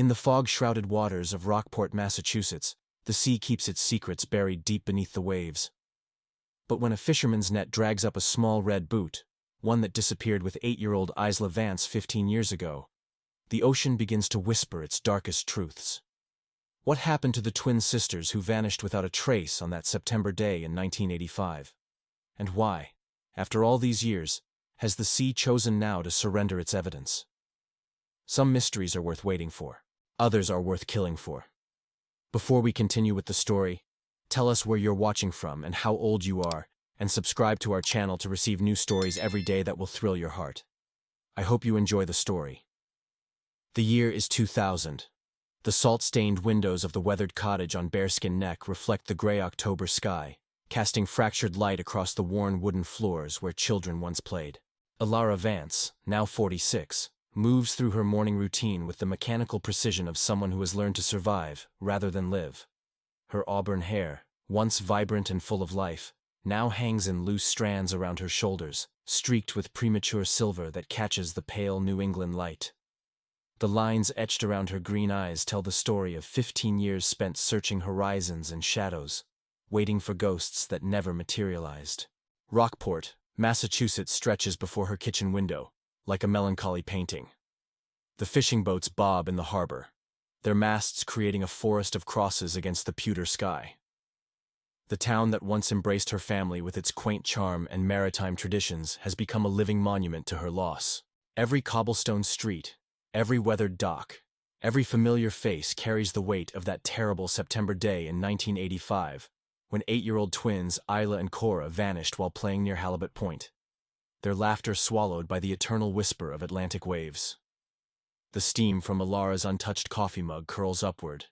In the fog-shrouded waters of Rockport, Massachusetts, the sea keeps its secrets buried deep beneath the waves. But when a fisherman's net drags up a small red boot, one that disappeared with 8-year-old Isla Vance 15 years ago, the ocean begins to whisper its darkest truths. What happened to the twin sisters who vanished without a trace on that September day in 1985? And why, after all these years, has the sea chosen now to surrender its evidence? Some mysteries are worth waiting for. Others are worth killing for. Before we continue with the story, tell us where you're watching from and how old you are, and subscribe to our channel to receive new stories every day that will thrill your heart. I hope you enjoy the story. The year is 2000. The salt-stained windows of the weathered cottage on Bearskin Neck reflect the gray October sky, casting fractured light across the worn wooden floors where children once played. Elara Vance, now 46, moves through her morning routine with the mechanical precision of someone who has learned to survive rather than live. Her auburn hair, once vibrant and full of life, now hangs in loose strands around her shoulders, streaked with premature silver that catches the pale New England light. The lines etched around her green eyes tell the story of 15 years spent searching horizons and shadows, waiting for ghosts that never materialized. Rockport, Massachusetts stretches before her kitchen window, like a melancholy painting. The fishing boats bob in the harbor, their masts creating a forest of crosses against the pewter sky. The town that once embraced her family with its quaint charm and maritime traditions has become a living monument to her loss. Every cobblestone street, every weathered dock, every familiar face carries the weight of that terrible September day in 1985, when 8-year-old twins Isla and Cora vanished while playing near Halibut Point, their laughter swallowed by the eternal whisper of Atlantic waves. The steam from Elara's untouched coffee mug curls upward,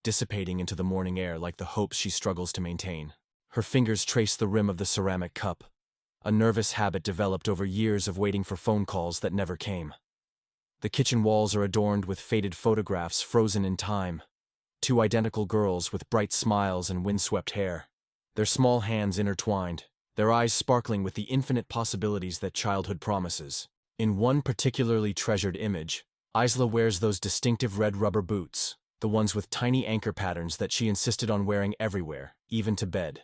dissipating into the morning air like the hopes she struggles to maintain. Her fingers trace the rim of the ceramic cup, a nervous habit developed over years of waiting for phone calls that never came. The kitchen walls are adorned with faded photographs frozen in time, two identical girls with bright smiles and windswept hair, their small hands intertwined, their eyes sparkling with the infinite possibilities that childhood promises. In one particularly treasured image, Isla wears those distinctive red rubber boots, the ones with tiny anchor patterns that she insisted on wearing everywhere, even to bed.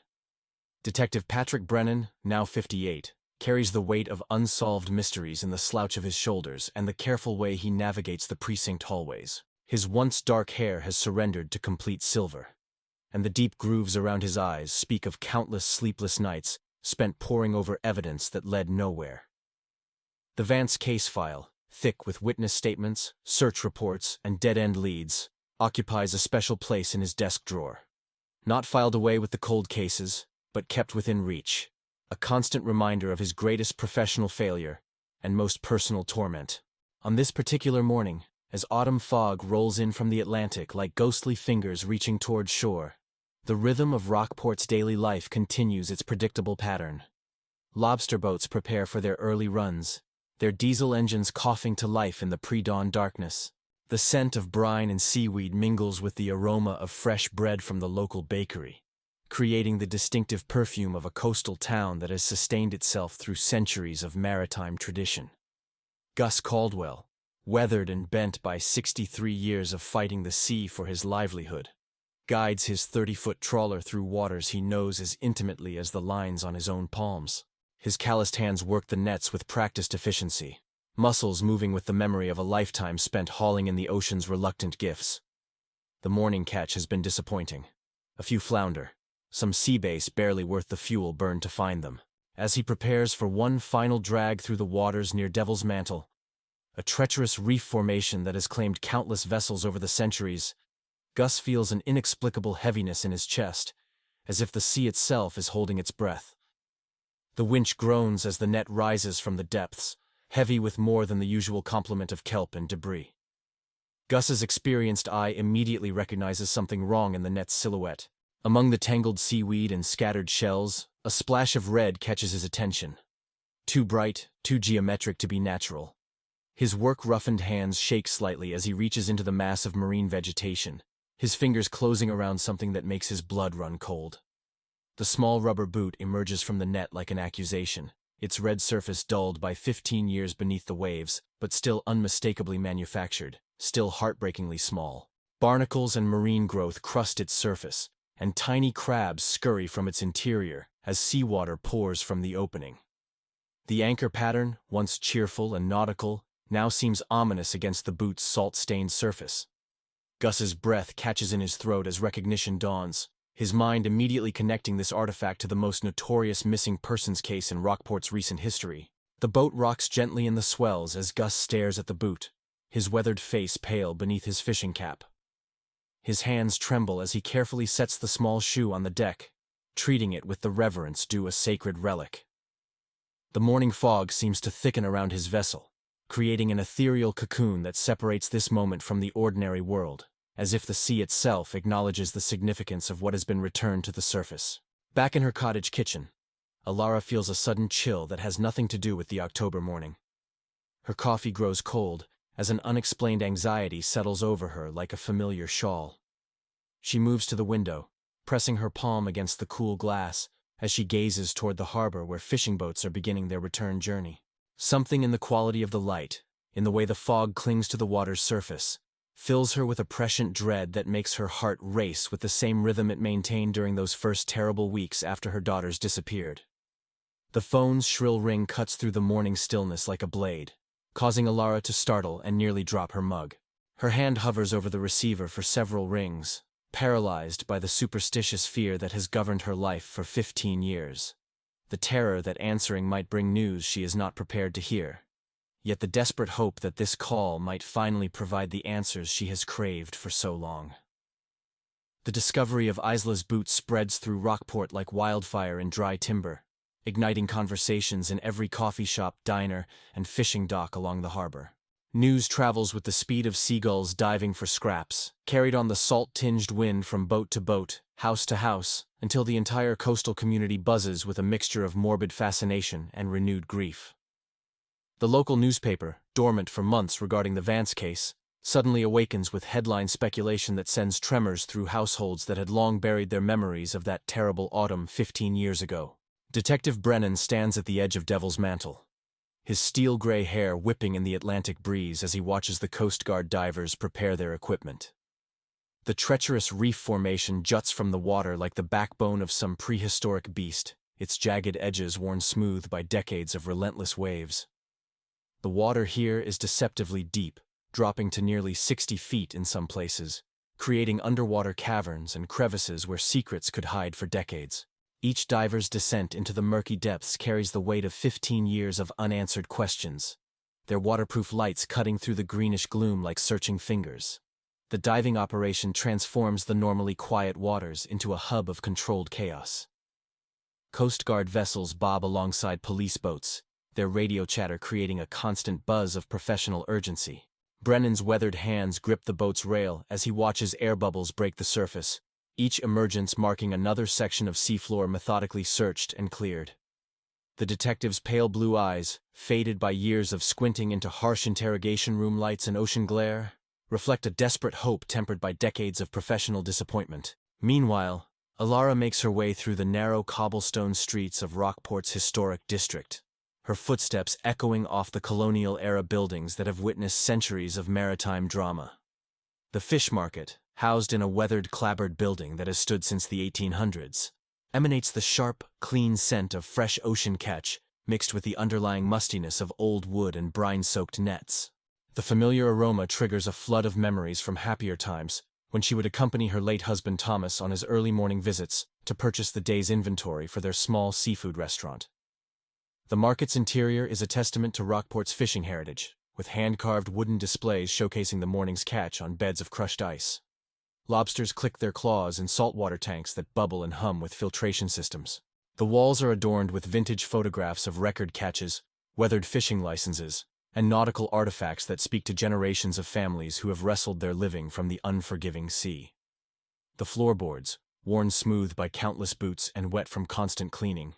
Detective Patrick Brennan, now 58, carries the weight of unsolved mysteries in the slouch of his shoulders and the careful way he navigates the precinct hallways. His once dark hair has surrendered to complete silver, and the deep grooves around his eyes speak of countless sleepless nights spent poring over evidence that led nowhere. The Vance case file, thick with witness statements, search reports, and dead-end leads, occupies a special place in his desk drawer. Not filed away with the cold cases, but kept within reach, a constant reminder of his greatest professional failure and most personal torment. On this particular morning, as autumn fog rolls in from the Atlantic like ghostly fingers reaching toward shore, the rhythm of Rockport's daily life continues its predictable pattern. Lobster boats prepare for their early runs, their diesel engines coughing to life in the pre-dawn darkness. The scent of brine and seaweed mingles with the aroma of fresh bread from the local bakery, creating the distinctive perfume of a coastal town that has sustained itself through centuries of maritime tradition. Gus Caldwell, weathered and bent by 63 years of fighting the sea for his livelihood, guides his 30-foot trawler through waters he knows as intimately as the lines on his own palms. His calloused hands work the nets with practiced efficiency, muscles moving with the memory of a lifetime spent hauling in the ocean's reluctant gifts. The morning catch has been disappointing. A few flounder, some sea bass barely worth the fuel burned to find them. As he prepares for one final drag through the waters near Devil's Mantle, a treacherous reef formation that has claimed countless vessels over the centuries, Gus feels an inexplicable heaviness in his chest, as if the sea itself is holding its breath. The winch groans as the net rises from the depths, heavy with more than the usual complement of kelp and debris. Gus's experienced eye immediately recognizes something wrong in the net's silhouette. Among the tangled seaweed and scattered shells, a splash of red catches his attention. Too bright, too geometric to be natural. His work-roughened hands shake slightly as he reaches into the mass of marine vegetation, his fingers closing around something that makes his blood run cold. The small rubber boot emerges from the net like an accusation, its red surface dulled by 15 years beneath the waves, but still unmistakably manufactured, still heartbreakingly small. Barnacles and marine growth crust its surface, and tiny crabs scurry from its interior as seawater pours from the opening. The anchor pattern, once cheerful and nautical, now seems ominous against the boot's salt-stained surface. Gus's breath catches in his throat as recognition dawns, his mind immediately connecting this artifact to the most notorious missing persons case in Rockport's recent history. The boat rocks gently in the swells as Gus stares at the boot, his weathered face pale beneath his fishing cap. His hands tremble as he carefully sets the small shoe on the deck, treating it with the reverence due a sacred relic. The morning fog seems to thicken around his vessel, creating an ethereal cocoon that separates this moment from the ordinary world, as if the sea itself acknowledges the significance of what has been returned to the surface. Back in her cottage kitchen, Elara feels a sudden chill that has nothing to do with the October morning. Her coffee grows cold as an unexplained anxiety settles over her like a familiar shawl. She moves to the window, pressing her palm against the cool glass as she gazes toward the harbor where fishing boats are beginning their return journey. Something in the quality of the light, in the way the fog clings to the water's surface, fills her with a prescient dread that makes her heart race with the same rhythm it maintained during those first terrible weeks after her daughters disappeared. The phone's shrill ring cuts through the morning stillness like a blade, causing Elara to startle and nearly drop her mug. Her hand hovers over the receiver for several rings, paralyzed by the superstitious fear that has governed her life for 15 years. The terror that answering might bring news she is not prepared to hear. Yet the desperate hope that this call might finally provide the answers she has craved for so long. The discovery of Isla's boot spreads through Rockport like wildfire in dry timber, igniting conversations in every coffee shop, diner, and fishing dock along the harbor. News travels with the speed of seagulls diving for scraps, carried on the salt-tinged wind from boat to boat, house to house, until the entire coastal community buzzes with a mixture of morbid fascination and renewed grief. The local newspaper, dormant for months regarding the Vance case, suddenly awakens with headline speculation that sends tremors through households that had long buried their memories of that terrible autumn 15 years ago. Detective Brennan stands at the edge of Devil's Mantle, his steel-gray hair whipping in the Atlantic breeze as he watches the Coast Guard divers prepare their equipment. The treacherous reef formation juts from the water like the backbone of some prehistoric beast, its jagged edges worn smooth by decades of relentless waves. The water here is deceptively deep, dropping to nearly 60 feet in some places, creating underwater caverns and crevices where secrets could hide for decades. Each diver's descent into the murky depths carries the weight of 15 years of unanswered questions, their waterproof lights cutting through the greenish gloom like searching fingers. The diving operation transforms the normally quiet waters into a hub of controlled chaos. Coast Guard vessels bob alongside police boats, their radio chatter creating a constant buzz of professional urgency. Brennan's weathered hands grip the boat's rail as he watches air bubbles break the surface, each emergence marking another section of seafloor methodically searched and cleared. The detective's pale blue eyes, faded by years of squinting into harsh interrogation room lights and ocean glare, reflect a desperate hope tempered by decades of professional disappointment. Meanwhile, Elara makes her way through the narrow cobblestone streets of Rockport's historic district, her footsteps echoing off the colonial-era buildings that have witnessed centuries of maritime drama. The fish market, housed in a weathered clapboard building that has stood since the 1800s, emanates the sharp, clean scent of fresh ocean catch mixed with the underlying mustiness of old wood and brine-soaked nets. The familiar aroma triggers a flood of memories from happier times, when she would accompany her late husband Thomas on his early morning visits to purchase the day's inventory for their small seafood restaurant. The market's interior is a testament to Rockport's fishing heritage, with hand-carved wooden displays showcasing the morning's catch on beds of crushed ice. Lobsters click their claws in saltwater tanks that bubble and hum with filtration systems. The walls are adorned with vintage photographs of record catches, weathered fishing licenses, and nautical artifacts that speak to generations of families who have wrestled their living from the unforgiving sea. The floorboards, worn smooth by countless boots and wet from constant cleaning,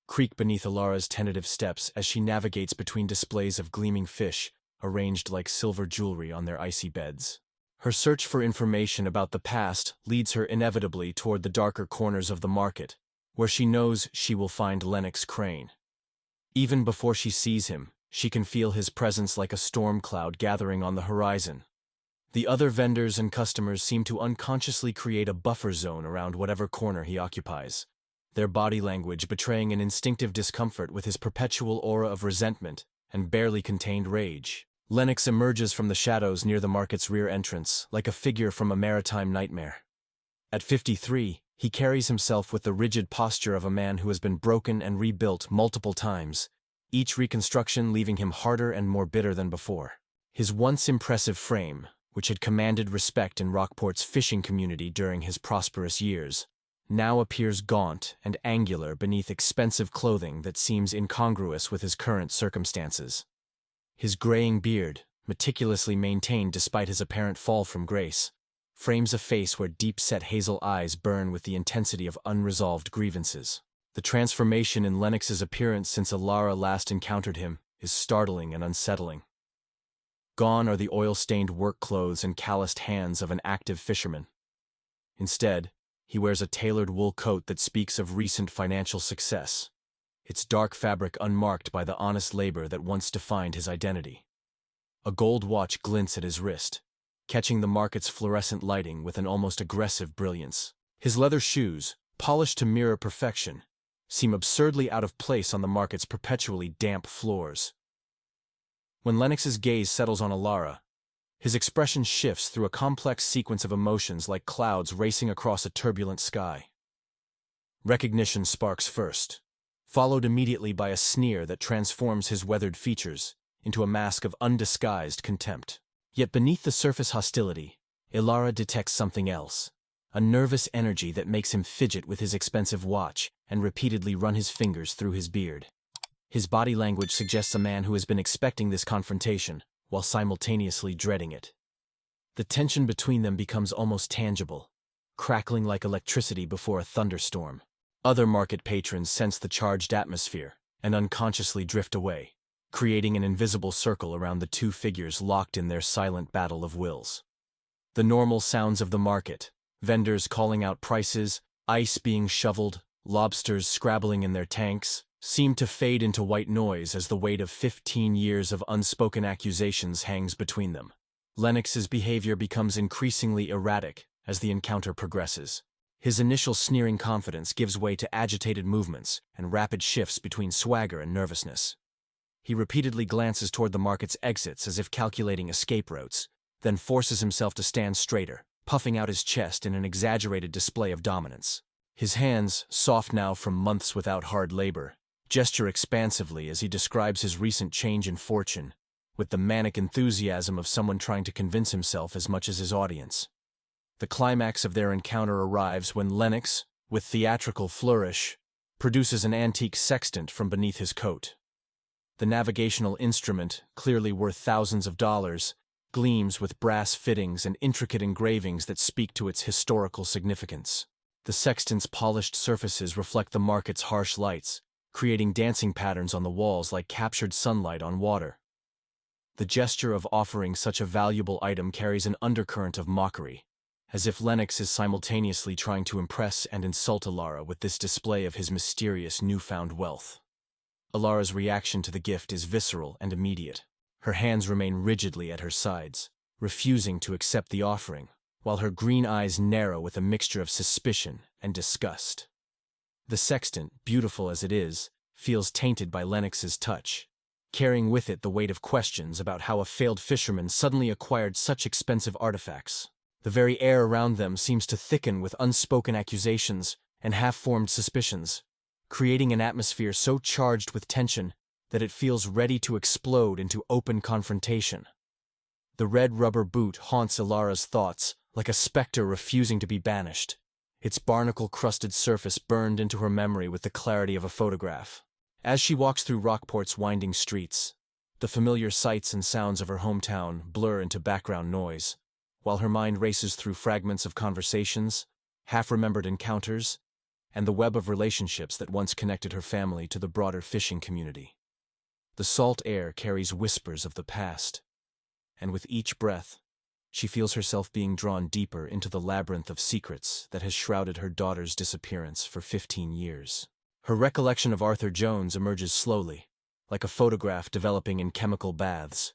creak beneath Elara's tentative steps as she navigates between displays of gleaming fish arranged like silver jewelry on their icy beds. Her search for information about the past leads her inevitably toward the darker corners of the market, where she knows she will find Lennox Crane. Even before she sees him, she can feel his presence like a storm cloud gathering on the horizon. The other vendors and customers seem to unconsciously create a buffer zone around whatever corner he occupies, their body language betraying an instinctive discomfort with his perpetual aura of resentment and barely contained rage. Lennox emerges from the shadows near the market's rear entrance, like a figure from a maritime nightmare. At 53, he carries himself with the rigid posture of a man who has been broken and rebuilt multiple times, each reconstruction leaving him harder and more bitter than before. His once impressive frame, which had commanded respect in Rockport's fishing community during his prosperous years, now appears gaunt and angular beneath expensive clothing that seems incongruous with his current circumstances. His graying beard, meticulously maintained despite his apparent fall from grace, frames a face where deep-set hazel eyes burn with the intensity of unresolved grievances. The transformation in Lennox's appearance since Elara last encountered him is startling and unsettling. Gone are the oil-stained work clothes and calloused hands of an active fisherman. Instead, he wears a tailored wool coat that speaks of recent financial success, its dark fabric unmarked by the honest labor that once defined his identity. A gold watch glints at his wrist, catching the market's fluorescent lighting with an almost aggressive brilliance. His leather shoes, polished to mirror perfection, seem absurdly out of place on the market's perpetually damp floors. When Lennox's gaze settles on Elara, his expression shifts through a complex sequence of emotions like clouds racing across a turbulent sky. Recognition sparks first, followed immediately by a sneer that transforms his weathered features into a mask of undisguised contempt. Yet beneath the surface hostility, Elara detects something else, a nervous energy that makes him fidget with his expensive watch and repeatedly run his fingers through his beard. His body language suggests a man who has been expecting this confrontation, while simultaneously dreading it. The tension between them becomes almost tangible, crackling like electricity before a thunderstorm. Other market patrons sense the charged atmosphere and unconsciously drift away, creating an invisible circle around the two figures locked in their silent battle of wills. The normal sounds of the market, vendors calling out prices, ice being shoveled, lobsters scrabbling in their tanks, seem to fade into white noise as the weight of 15 years of unspoken accusations hangs between them. Lennox's behavior becomes increasingly erratic as the encounter progresses. His initial sneering confidence gives way to agitated movements and rapid shifts between swagger and nervousness. He repeatedly glances toward the market's exits as if calculating escape routes, then forces himself to stand straighter, puffing out his chest in an exaggerated display of dominance. His hands, soft now from months without hard labor, gesture expansively as he describes his recent change in fortune, with the manic enthusiasm of someone trying to convince himself as much as his audience. The climax of their encounter arrives when Lennox, with theatrical flourish, produces an antique sextant from beneath his coat. The navigational instrument, clearly worth thousands of dollars, gleams with brass fittings and intricate engravings that speak to its historical significance. The sextant's polished surfaces reflect the market's harsh lights, creating dancing patterns on the walls like captured sunlight on water. The gesture of offering such a valuable item carries an undercurrent of mockery, as if Lennox is simultaneously trying to impress and insult Elara with this display of his mysterious newfound wealth. Elara's reaction to the gift is visceral and immediate. Her hands remain rigidly at her sides, refusing to accept the offering, while her green eyes narrow with a mixture of suspicion and disgust. The sextant, beautiful as it is, feels tainted by Lennox's touch, carrying with it the weight of questions about how a failed fisherman suddenly acquired such expensive artifacts. The very air around them seems to thicken with unspoken accusations and half-formed suspicions, creating an atmosphere so charged with tension that it feels ready to explode into open confrontation. The red rubber boot haunts Elara's thoughts like a specter refusing to be banished, its barnacle-crusted surface burned into her memory with the clarity of a photograph. As she walks through Rockport's winding streets, the familiar sights and sounds of her hometown blur into background noise, while her mind races through fragments of conversations, half-remembered encounters, and the web of relationships that once connected her family to the broader fishing community. The salt air carries whispers of the past, and with each breath, she feels herself being drawn deeper into the labyrinth of secrets that has shrouded her daughter's disappearance for 15 years. Her recollection of Arthur Jones emerges slowly, like a photograph developing in chemical baths.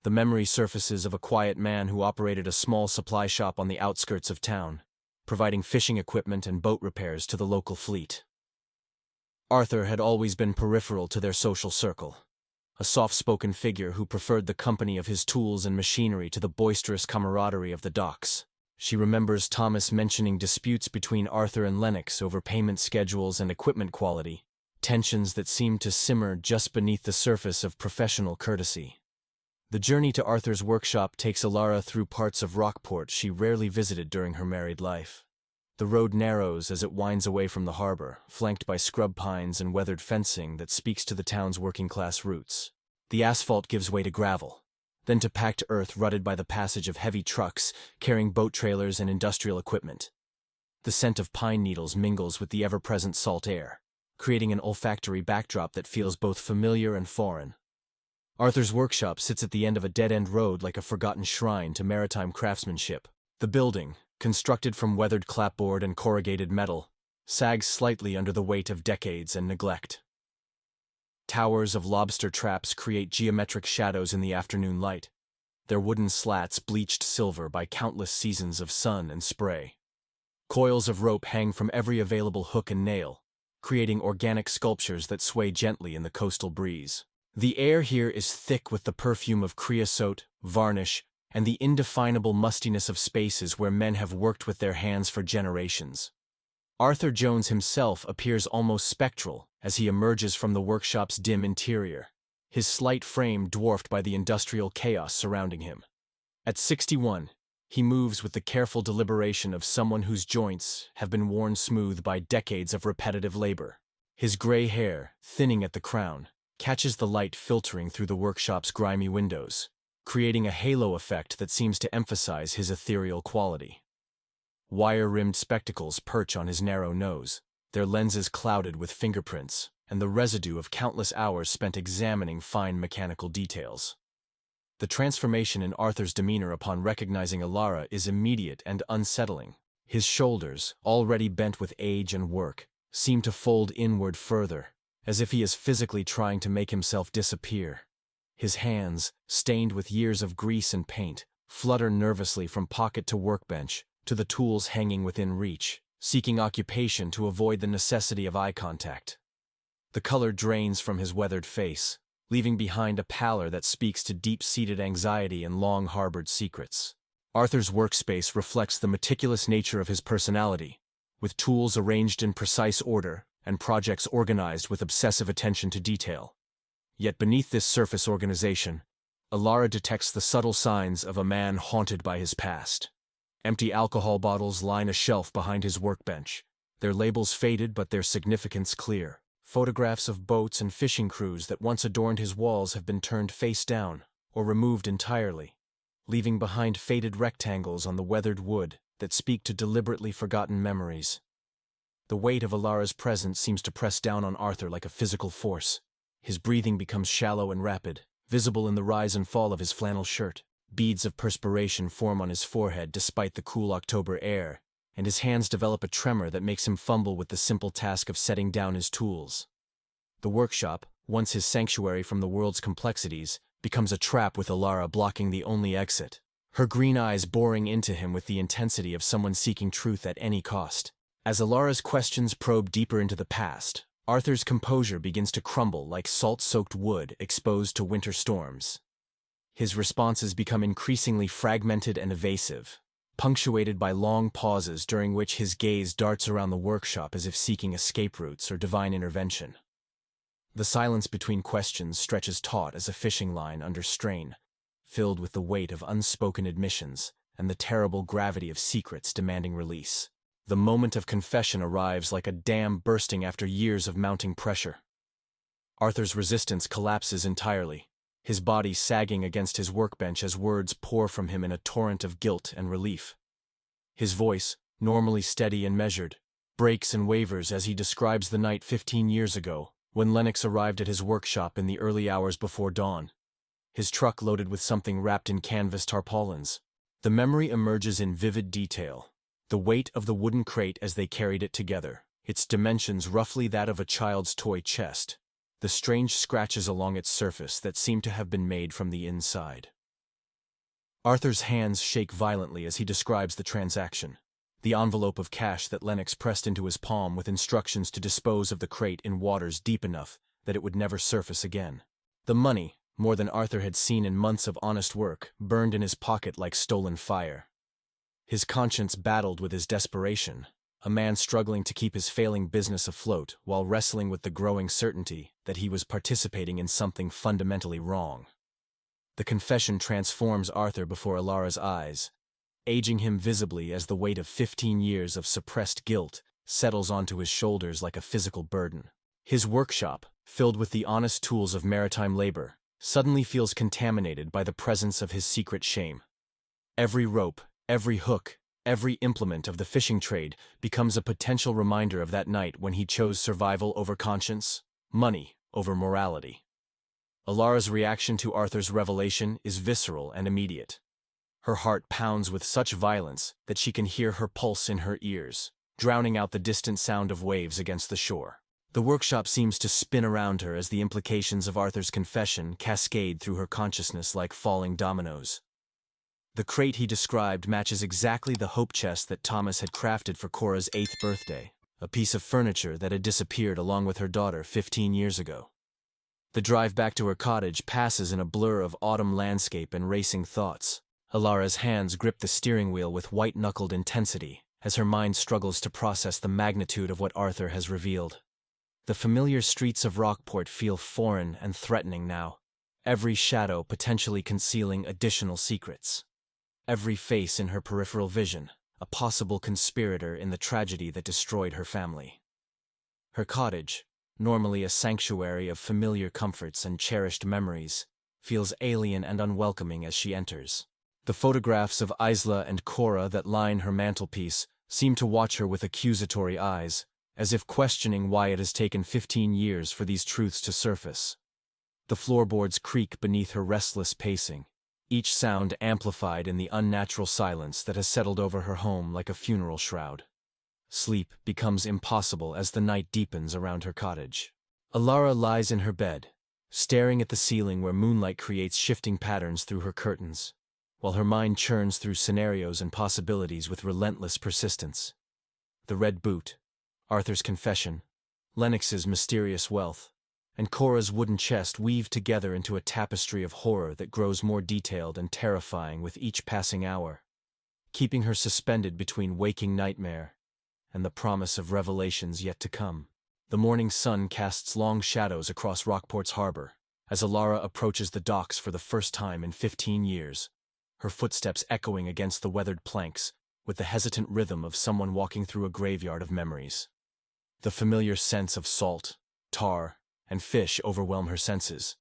The memory surfaces of a quiet man who operated a small supply shop on the outskirts of town, providing fishing equipment and boat repairs to the local fleet. Arthur had always been peripheral to their social circle, a soft-spoken figure who preferred the company of his tools and machinery to the boisterous camaraderie of the docks. She remembers Thomas mentioning disputes between Arthur and Lennox over payment schedules and equipment quality, tensions that seemed to simmer just beneath the surface of professional courtesy. The journey to Arthur's workshop takes Elara through parts of Rockport she rarely visited during her married life. The road narrows as it winds away from the harbor, flanked by scrub pines and weathered fencing that speaks to the town's working-class roots. The asphalt gives way to gravel, then to packed earth rutted by the passage of heavy trucks carrying boat trailers and industrial equipment. The scent of pine needles mingles with the ever-present salt air, creating an olfactory backdrop that feels both familiar and foreign. Arthur's workshop sits at the end of a dead-end road like a forgotten shrine to maritime craftsmanship. The building, constructed from weathered clapboard and corrugated metal, sags slightly under the weight of decades and neglect. Towers of lobster traps create geometric shadows in the afternoon light, their wooden slats bleached silver by countless seasons of sun and spray. Coils of rope hang from every available hook and nail, creating organic sculptures that sway gently in the coastal breeze. The air here is thick with the perfume of creosote, varnish, and the indefinable mustiness of spaces where men have worked with their hands for generations. Arthur Jones himself appears almost spectral as he emerges from the workshop's dim interior, his slight frame dwarfed by the industrial chaos surrounding him. At 61, he moves with the careful deliberation of someone whose joints have been worn smooth by decades of repetitive labor. His gray hair, thinning at the crown, catches the light filtering through the workshop's grimy windows, creating a halo effect that seems to emphasize his ethereal quality. Wire-rimmed spectacles perch on his narrow nose, their lenses clouded with fingerprints and the residue of countless hours spent examining fine mechanical details. The transformation in Arthur's demeanor upon recognizing Elara is immediate and unsettling. His shoulders, already bent with age and work, seem to fold inward further, as if he is physically trying to make himself disappear. His hands, stained with years of grease and paint, flutter nervously from pocket to workbench, to the tools hanging within reach, seeking occupation to avoid the necessity of eye contact. The color drains from his weathered face, leaving behind a pallor that speaks to deep-seated anxiety and long-harbored secrets. Arthur's workspace reflects the meticulous nature of his personality, with tools arranged in precise order and projects organized with obsessive attention to detail. Yet beneath this surface organization, Elara detects the subtle signs of a man haunted by his past. Empty alcohol bottles line a shelf behind his workbench, their labels faded but their significance clear. Photographs of boats and fishing crews that once adorned his walls have been turned face down or removed entirely, leaving behind faded rectangles on the weathered wood that speak to deliberately forgotten memories. The weight of Elara's presence seems to press down on Arthur like a physical force. His breathing becomes shallow and rapid, visible in the rise and fall of his flannel shirt. Beads of perspiration form on his forehead despite the cool October air, and his hands develop a tremor that makes him fumble with the simple task of setting down his tools. The workshop, once his sanctuary from the world's complexities, becomes a trap with Elara blocking the only exit, her green eyes boring into him with the intensity of someone seeking truth at any cost. As Elara's questions probe deeper into the past, Arthur's composure begins to crumble like salt-soaked wood exposed to winter storms. His responses become increasingly fragmented and evasive, punctuated by long pauses during which his gaze darts around the workshop as if seeking escape routes or divine intervention. The silence between questions stretches taut as a fishing line under strain, filled with the weight of unspoken admissions and the terrible gravity of secrets demanding release. The moment of confession arrives like a dam bursting after years of mounting pressure. Arthur's resistance collapses entirely, his body sagging against his workbench as words pour from him in a torrent of guilt and relief. His voice, normally steady and measured, breaks and wavers as he describes the night 15 years ago, when Lennox arrived at his workshop in the early hours before dawn, his truck loaded with something wrapped in canvas tarpaulins. The memory emerges in vivid detail, the weight of the wooden crate as they carried it together, its dimensions roughly that of a child's toy chest, the strange scratches along its surface that seem to have been made from the inside. Arthur's hands shake violently as he describes the transaction. The envelope of cash that Lennox pressed into his palm with instructions to dispose of the crate in waters deep enough that it would never surface again. The money, more than Arthur had seen in months of honest work, burned in his pocket like stolen fire. His conscience battled with his desperation, a man struggling to keep his failing business afloat while wrestling with the growing certainty that he was participating in something fundamentally wrong. The confession transforms Arthur before Elara's eyes, aging him visibly as the weight of 15 years of suppressed guilt settles onto his shoulders like a physical burden. His workshop, filled with the honest tools of maritime labor, suddenly feels contaminated by the presence of his secret shame. Every rope, every hook, every implement of the fishing trade becomes a potential reminder of that night when he chose survival over conscience, money over morality. Elara's reaction to Arthur's revelation is visceral and immediate. Her heart pounds with such violence that she can hear her pulse in her ears, drowning out the distant sound of waves against the shore. The workshop seems to spin around her as the implications of Arthur's confession cascade through her consciousness like falling dominoes. The crate he described matches exactly the hope chest that Thomas had crafted for Cora's 8th birthday, a piece of furniture that had disappeared along with her daughter 15 years ago. The drive back to her cottage passes in a blur of autumn landscape and racing thoughts. Elara's hands grip the steering wheel with white-knuckled intensity as her mind struggles to process the magnitude of what Arthur has revealed. The familiar streets of Rockport feel foreign and threatening now, every shadow potentially concealing additional secrets. Every face in her peripheral vision, a possible conspirator in the tragedy that destroyed her family. Her cottage, normally a sanctuary of familiar comforts and cherished memories, feels alien and unwelcoming as she enters. The photographs of Isla and Cora that line her mantelpiece seem to watch her with accusatory eyes, as if questioning why it has taken 15 years for these truths to surface. The floorboards creak beneath her restless pacing, each sound amplified in the unnatural silence that has settled over her home like a funeral shroud. Sleep becomes impossible as the night deepens around her cottage. Elara lies in her bed, staring at the ceiling where moonlight creates shifting patterns through her curtains, while her mind churns through scenarios and possibilities with relentless persistence. The red boot, Arthur's confession, Lennox's mysterious wealth, and Cora's wooden chest weave together into a tapestry of horror that grows more detailed and terrifying with each passing hour, keeping her suspended between waking nightmare and the promise of revelations yet to come. The morning sun casts long shadows across Rockport's harbor as Elara approaches the docks for the first time in 15 years, her footsteps echoing against the weathered planks with the hesitant rhythm of someone walking through a graveyard of memories. The familiar scents of salt, tar, and fish overwhelm her senses,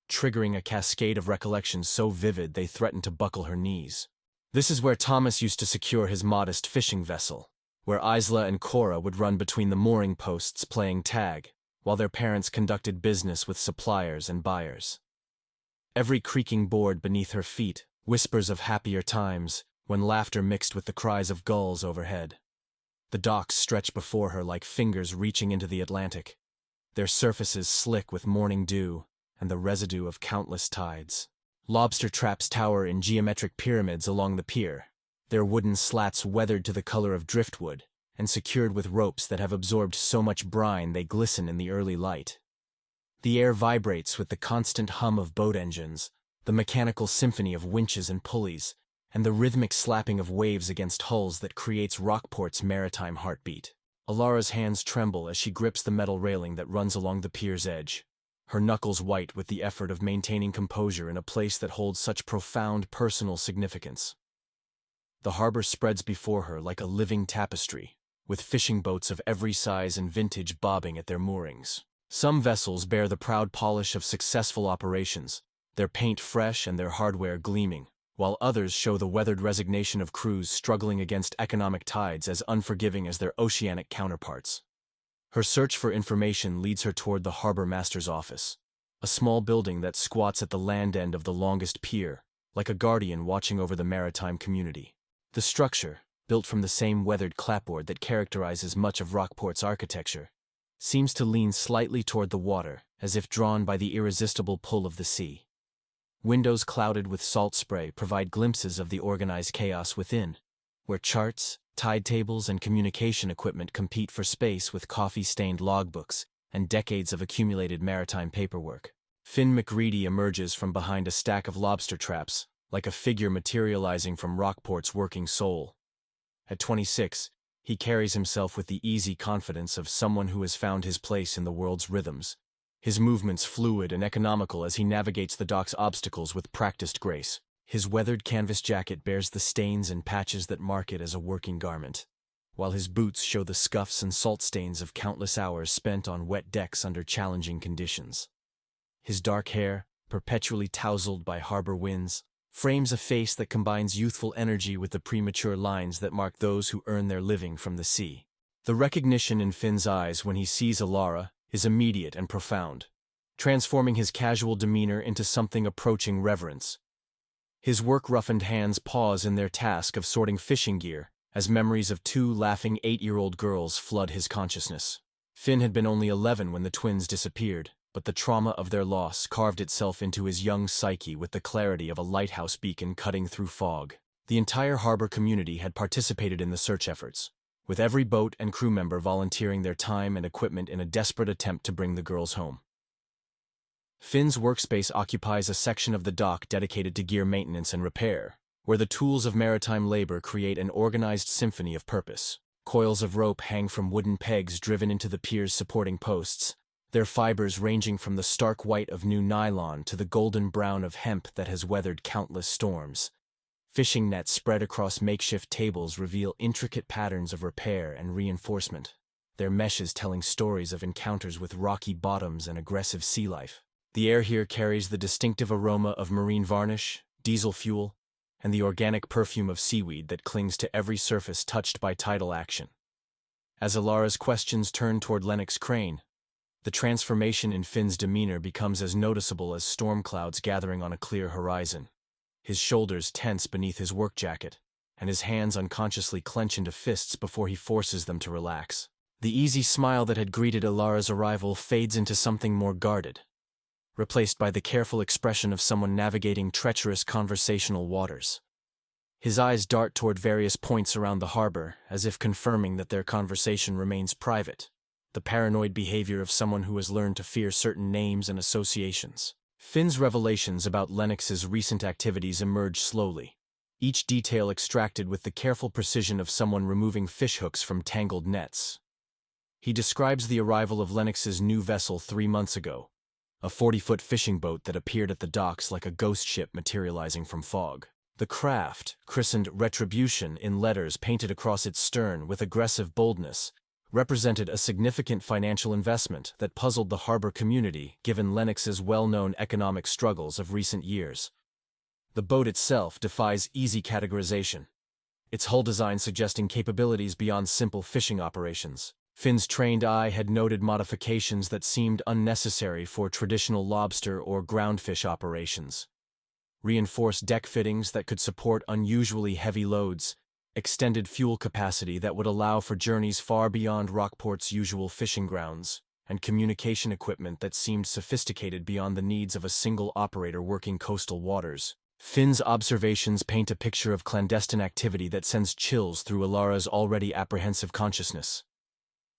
triggering a cascade of recollections so vivid they threaten to buckle her knees. This is where Thomas used to secure his modest fishing vessel, where Isla and Cora would run between the mooring posts playing tag, while their parents conducted business with suppliers and buyers. Every creaking board beneath her feet whispers of happier times, when laughter mixed with the cries of gulls overhead. The docks stretch before her like fingers reaching into the Atlantic, their surfaces slick with morning dew and the residue of countless tides. Lobster traps tower in geometric pyramids along the pier, their wooden slats weathered to the color of driftwood and secured with ropes that have absorbed so much brine they glisten in the early light. The air vibrates with the constant hum of boat engines, the mechanical symphony of winches and pulleys, and the rhythmic slapping of waves against hulls that creates Rockport's maritime heartbeat. Elara's hands tremble as she grips the metal railing that runs along the pier's edge, her knuckles white with the effort of maintaining composure in a place that holds such profound personal significance. The harbor spreads before her like a living tapestry, with fishing boats of every size and vintage bobbing at their moorings. Some vessels bear the proud polish of successful operations, their paint fresh and their hardware gleaming, while others show the weathered resignation of crews struggling against economic tides as unforgiving as their oceanic counterparts. Her search for information leads her toward the harbor master's office, a small building that squats at the land end of the longest pier, like a guardian watching over the maritime community. The structure, built from the same weathered clapboard that characterizes much of Rockport's architecture, seems to lean slightly toward the water, as if drawn by the irresistible pull of the sea. Windows clouded with salt spray provide glimpses of the organized chaos within, where charts, tide tables, and communication equipment compete for space with coffee-stained logbooks and decades of accumulated maritime paperwork. Finn McReady emerges from behind a stack of lobster traps, like a figure materializing from Rockport's working soul. At 26, he carries himself with the easy confidence of someone who has found his place in the world's rhythms. His movements fluid and economical as he navigates the dock's obstacles with practiced grace. His weathered canvas jacket bears the stains and patches that mark it as a working garment, while his boots show the scuffs and salt stains of countless hours spent on wet decks under challenging conditions. His dark hair, perpetually tousled by harbor winds, frames a face that combines youthful energy with the premature lines that mark those who earn their living from the sea. The recognition in Finn's eyes when he sees Elara is immediate and profound, transforming his casual demeanor into something approaching reverence. His work-roughened hands pause in their task of sorting fishing gear as memories of two laughing 8-year-old girls flood his consciousness. Finn had been only 11 when the twins disappeared, but the trauma of their loss carved itself into his young psyche with the clarity of a lighthouse beacon cutting through fog. The entire harbor community had participated in the search efforts, with every boat and crew member volunteering their time and equipment in a desperate attempt to bring the girls home. Finn's workspace occupies a section of the dock dedicated to gear maintenance and repair, where the tools of maritime labor create an organized symphony of purpose. Coils of rope hang from wooden pegs driven into the pier's supporting posts, their fibers ranging from the stark white of new nylon to the golden brown of hemp that has weathered countless storms. Fishing nets spread across makeshift tables reveal intricate patterns of repair and reinforcement, their meshes telling stories of encounters with rocky bottoms and aggressive sea life. The air here carries the distinctive aroma of marine varnish, diesel fuel, and the organic perfume of seaweed that clings to every surface touched by tidal action. As Elara's questions turn toward Lennox Crane, the transformation in Finn's demeanor becomes as noticeable as storm clouds gathering on a clear horizon. His shoulders tense beneath his work jacket, and his hands unconsciously clench into fists before he forces them to relax. The easy smile that had greeted Elara's arrival fades into something more guarded, replaced by the careful expression of someone navigating treacherous conversational waters. His eyes dart toward various points around the harbor, as if confirming that their conversation remains private, the paranoid behavior of someone who has learned to fear certain names and associations. Finn's revelations about Lennox's recent activities emerge slowly, each detail extracted with the careful precision of someone removing fishhooks from tangled nets. He describes the arrival of Lennox's new vessel 3 months ago, a 40-foot fishing boat that appeared at the docks like a ghost ship materializing from fog. The craft, christened Retribution in letters painted across its stern with aggressive boldness, represented a significant financial investment that puzzled the harbor community given Lennox's well-known economic struggles of recent years. The boat itself defies easy categorization, its hull design suggesting capabilities beyond simple fishing operations. Finn's trained eye had noted modifications that seemed unnecessary for traditional lobster or groundfish operations. Reinforced deck fittings that could support unusually heavy loads, extended fuel capacity that would allow for journeys far beyond Rockport's usual fishing grounds, and communication equipment that seemed sophisticated beyond the needs of a single operator working coastal waters. Finn's observations paint a picture of clandestine activity that sends chills through Elara's already apprehensive consciousness.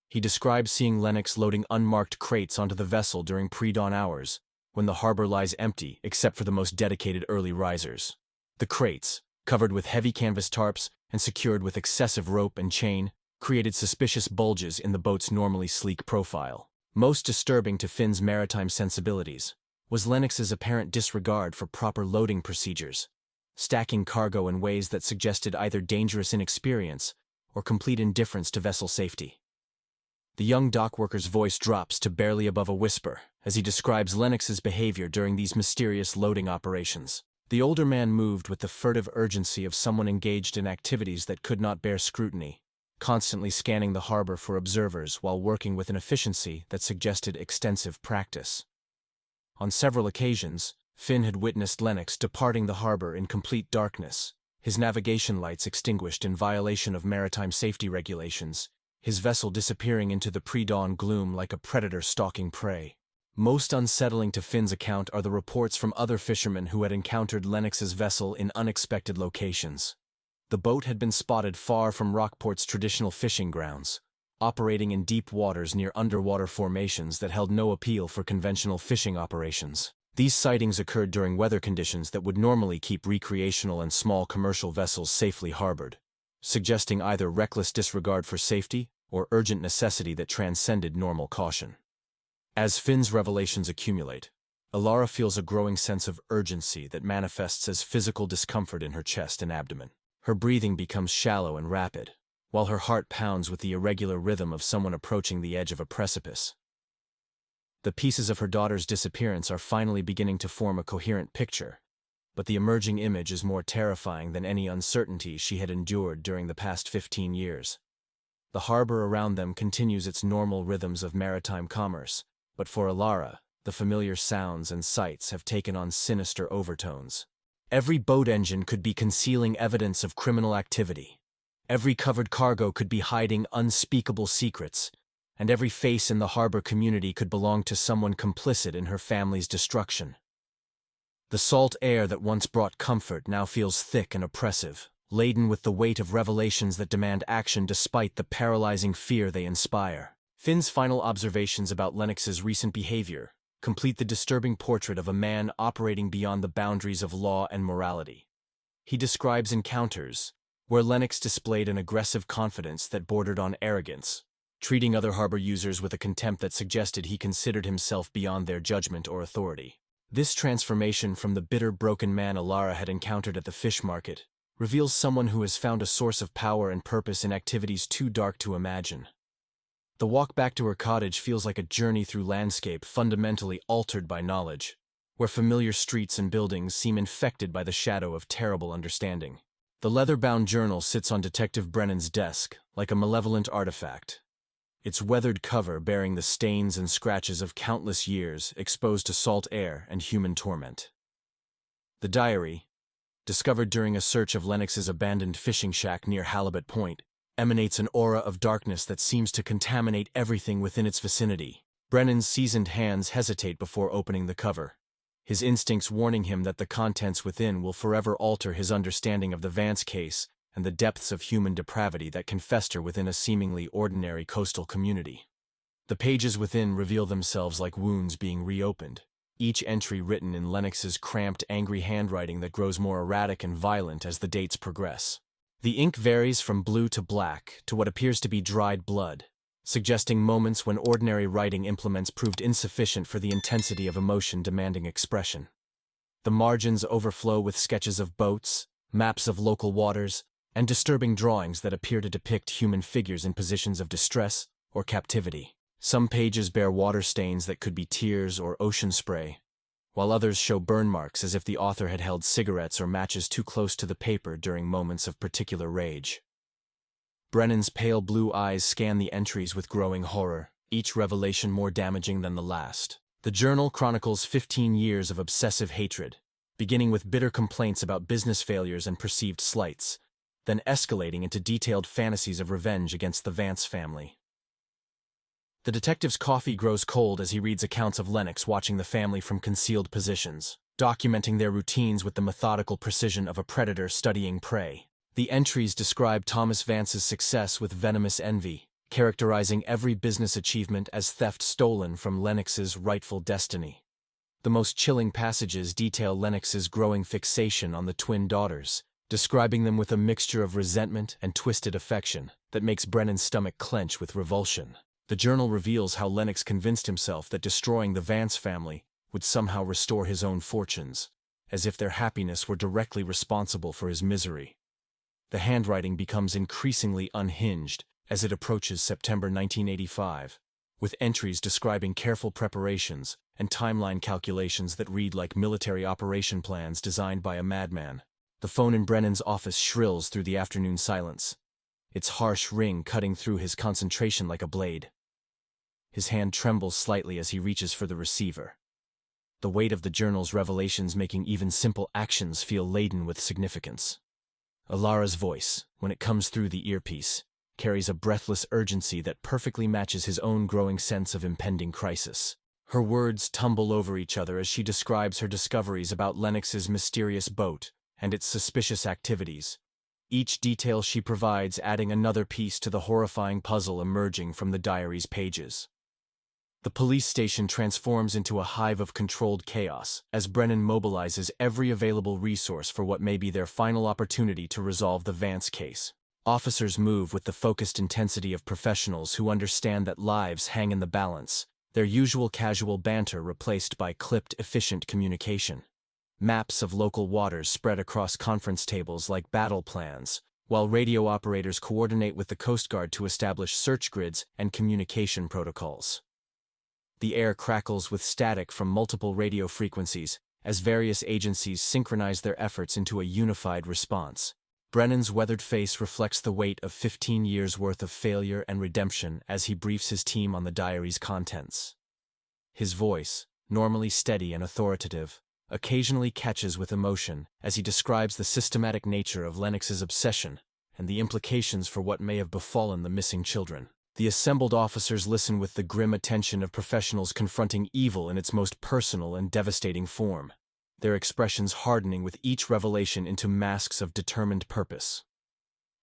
He describes seeing Lennox loading unmarked crates onto the vessel during pre-dawn hours, when the harbor lies empty except for the most dedicated early risers. The crates, covered with heavy canvas tarps and secured with excessive rope and chain, created suspicious bulges in the boat's normally sleek profile. Most disturbing to Finn's maritime sensibilities was Lennox's apparent disregard for proper loading procedures, stacking cargo in ways that suggested either dangerous inexperience or complete indifference to vessel safety. The young dockworker's voice drops to barely above a whisper as he describes Lennox's behavior during these mysterious loading operations. The older man moved with the furtive urgency of someone engaged in activities that could not bear scrutiny, constantly scanning the harbor for observers while working with an efficiency that suggested extensive practice. On several occasions, Finn had witnessed Lennox departing the harbor in complete darkness, his navigation lights extinguished in violation of maritime safety regulations, his vessel disappearing into the pre-dawn gloom like a predator stalking prey. Most unsettling to Finn's account are the reports from other fishermen who had encountered Lennox's vessel in unexpected locations. The boat had been spotted far from Rockport's traditional fishing grounds, operating in deep waters near underwater formations that held no appeal for conventional fishing operations. These sightings occurred during weather conditions that would normally keep recreational and small commercial vessels safely harbored, suggesting either reckless disregard for safety or urgent necessity that transcended normal caution. As Finn's revelations accumulate, Elara feels a growing sense of urgency that manifests as physical discomfort in her chest and abdomen. Her breathing becomes shallow and rapid, while her heart pounds with the irregular rhythm of someone approaching the edge of a precipice. The pieces of her daughter's disappearance are finally beginning to form a coherent picture, but the emerging image is more terrifying than any uncertainty she had endured during the past 15 years. The harbor around them continues its normal rhythms of maritime commerce, but for Elara, the familiar sounds and sights have taken on sinister overtones. Every boat engine could be concealing evidence of criminal activity. Every covered cargo could be hiding unspeakable secrets, and every face in the harbor community could belong to someone complicit in her family's destruction. The salt air that once brought comfort now feels thick and oppressive, laden with the weight of revelations that demand action despite the paralyzing fear they inspire. Finn's final observations about Lennox's recent behavior complete the disturbing portrait of a man operating beyond the boundaries of law and morality. He describes encounters where Lennox displayed an aggressive confidence that bordered on arrogance, treating other harbor users with a contempt that suggested he considered himself beyond their judgment or authority. This transformation from the bitter, broken man Elara had encountered at the fish market reveals someone who has found a source of power and purpose in activities too dark to imagine. The walk back to her cottage feels like a journey through landscape fundamentally altered by knowledge, where familiar streets and buildings seem infected by the shadow of terrible understanding. The leather-bound journal sits on Detective Brennan's desk like a malevolent artifact, its weathered cover bearing the stains and scratches of countless years exposed to salt air and human torment. The diary, discovered during a search of Lennox's abandoned fishing shack near Halibut Point, emanates an aura of darkness that seems to contaminate everything within its vicinity. Brennan's seasoned hands hesitate before opening the cover, his instincts warning him that the contents within will forever alter his understanding of the Vance case and the depths of human depravity that can fester within a seemingly ordinary coastal community. The pages within reveal themselves like wounds being reopened, each entry written in Lennox's cramped, angry handwriting that grows more erratic and violent as the dates progress. The ink varies from blue to black to what appears to be dried blood, suggesting moments when ordinary writing implements proved insufficient for the intensity of emotion demanding expression. The margins overflow with sketches of boats, maps of local waters, and disturbing drawings that appear to depict human figures in positions of distress or captivity. Some pages bear water stains that could be tears or ocean spray, while others show burn marks as if the author had held cigarettes or matches too close to the paper during moments of particular rage. Brennan's pale blue eyes scan the entries with growing horror, each revelation more damaging than the last. The journal chronicles 15 years of obsessive hatred, beginning with bitter complaints about business failures and perceived slights, then escalating into detailed fantasies of revenge against the Vance family. The detective's coffee grows cold as he reads accounts of Lennox watching the family from concealed positions, documenting their routines with the methodical precision of a predator studying prey. The entries describe Thomas Vance's success with venomous envy, characterizing every business achievement as theft stolen from Lennox's rightful destiny. The most chilling passages detail Lennox's growing fixation on the twin daughters, describing them with a mixture of resentment and twisted affection that makes Brennan's stomach clench with revulsion. The journal reveals how Lennox convinced himself that destroying the Vance family would somehow restore his own fortunes, as if their happiness were directly responsible for his misery. The handwriting becomes increasingly unhinged as it approaches September 1985, with entries describing careful preparations and timeline calculations that read like military operation plans designed by a madman. The phone in Brennan's office shrills through the afternoon silence, its harsh ring cutting through his concentration like a blade. His hand trembles slightly as he reaches for the receiver, the weight of the journal's revelations making even simple actions feel laden with significance. Elara's voice, when it comes through the earpiece, carries a breathless urgency that perfectly matches his own growing sense of impending crisis. Her words tumble over each other as she describes her discoveries about Lennox's mysterious boat and its suspicious activities, each detail she provides adding another piece to the horrifying puzzle emerging from the diary's pages. The police station transforms into a hive of controlled chaos as Brennan mobilizes every available resource for what may be their final opportunity to resolve the Vance case. Officers move with the focused intensity of professionals who understand that lives hang in the balance, their usual casual banter replaced by clipped, efficient communication. Maps of local waters spread across conference tables like battle plans, while radio operators coordinate with the Coast Guard to establish search grids and communication protocols. The air crackles with static from multiple radio frequencies as various agencies synchronize their efforts into a unified response. Brennan's weathered face reflects the weight of 15 years' worth of failure and redemption as he briefs his team on the diary's contents. His voice, normally steady and authoritative, occasionally catches with emotion as he describes the systematic nature of Lennox's obsession and the implications for what may have befallen the missing children. The assembled officers listen with the grim attention of professionals confronting evil in its most personal and devastating form, their expressions hardening with each revelation into masks of determined purpose.